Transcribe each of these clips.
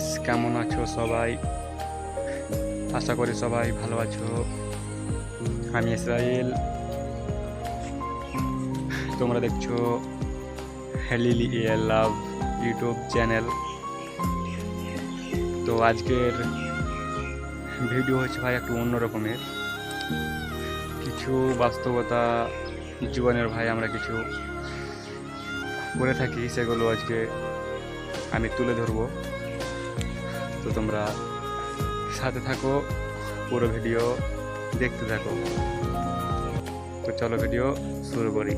Guys, কেমন আছো সবাই? আশা করি সবাই ভালো আছো। আমি ইসরাইল, তোমরা দেখছো লিলি লাভ ইউটিউব চ্যানেল। তো আজকের ভিডিও হচ্ছে ভাই একটু অন্য রকমের, কিছু বাস্তবতা জীবনের ভাই আমরা কিছু করে থাকি, সেগুলো আজকে আমি তুলে ধরবো। তো তোমরা সাথে থাকো, পুরো ভিডিও দেখতে থাকো। তো চলো ভিডিও শুরু করি।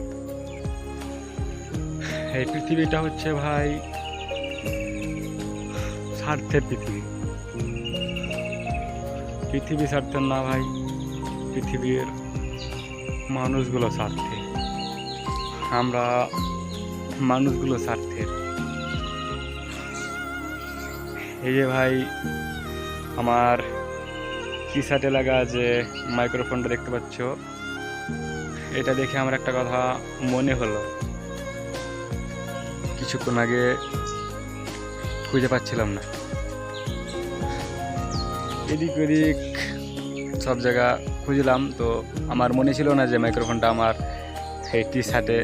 এই পৃথিবীটা হচ্ছে ভাই স্বার্থের পৃথিবী। পৃথিবী স্বার্থের না ভাই, পৃথিবীর মানুষগুলো স্বার্থে, আমরা মানুষগুলো স্বার্থের। এই যে ভাই আমার টি শার্টে লাগা যে মাইক্রোফোনটা দেখতে পাচ্ছ, এটা দেখে আমার একটা কথা মনে হলো। কিছুক্ষণ আগে খুঁজে পাচ্ছিলাম না, এদিক ওদিক সব জায়গা খুঁজলাম, তো আমার মনে ছিল না যে মাইক্রোফোনটা আমার এই টি শার্টে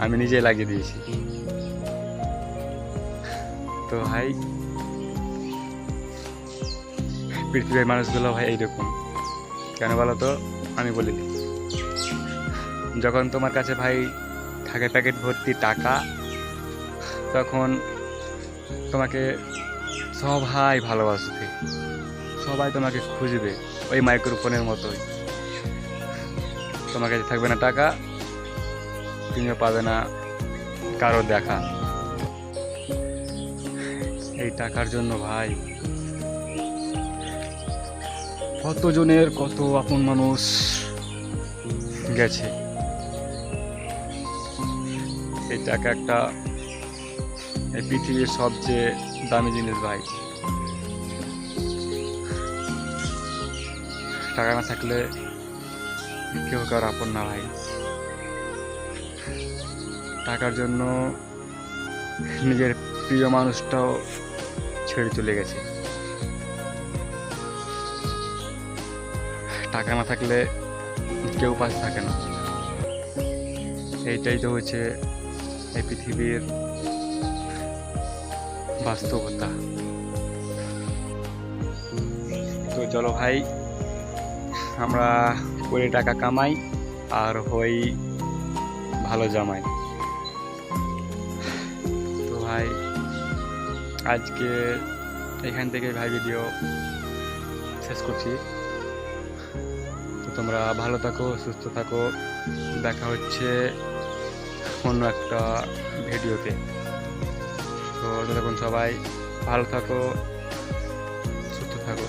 আমি নিজে লাগিয়ে দিয়েছি। তো ভাই পৃথিবীর মানুষগুলো ভাই এইরকম কেন বলো তো? আমি বলে দিই, যখন তোমার কাছে ভাই থাকে প্যাকেট ভর্তি টাকা, তখন তোমাকে সবাই ভালোবাসবে, সবাই তোমাকে খুঁজবে ওই মাইক্রোফোনের মতোই। তোমার কাছে থাকবে না টাকা, তুমিও পাবে না কারো দেখা। এই টাকার জন্য ভাই কতজনের কত আপন মানুষ গেছে। এই টাকা একটা এই পৃথিবীর সবচেয়ে দামি জিনিস ভাই। টাকা না থাকলে কেউ কারো আপন না ভাই। টাকার জন্য নিজের প্রিয় মানুষটাও ছেড়ে চলে গেছে। টাকা না থাকলে কেউ পাশে থাকে না। এইটাই তো হচ্ছে এই পৃথিবীর বাস্তবতা। তো চলো ভাই, আমরা করে টাকা কামাই আর হই ভালো জামাই। তো ভাই আজকে এখান থেকে ভাই ভিডিও শেষ করছি। তো তোমরা ভালো থাকো, সুস্থ থাকো, দেখা হচ্ছে অন্য একটা ভিডিওতে। তো ততক্ষণ সবাই ভালো থাকো, সুস্থ থাকো।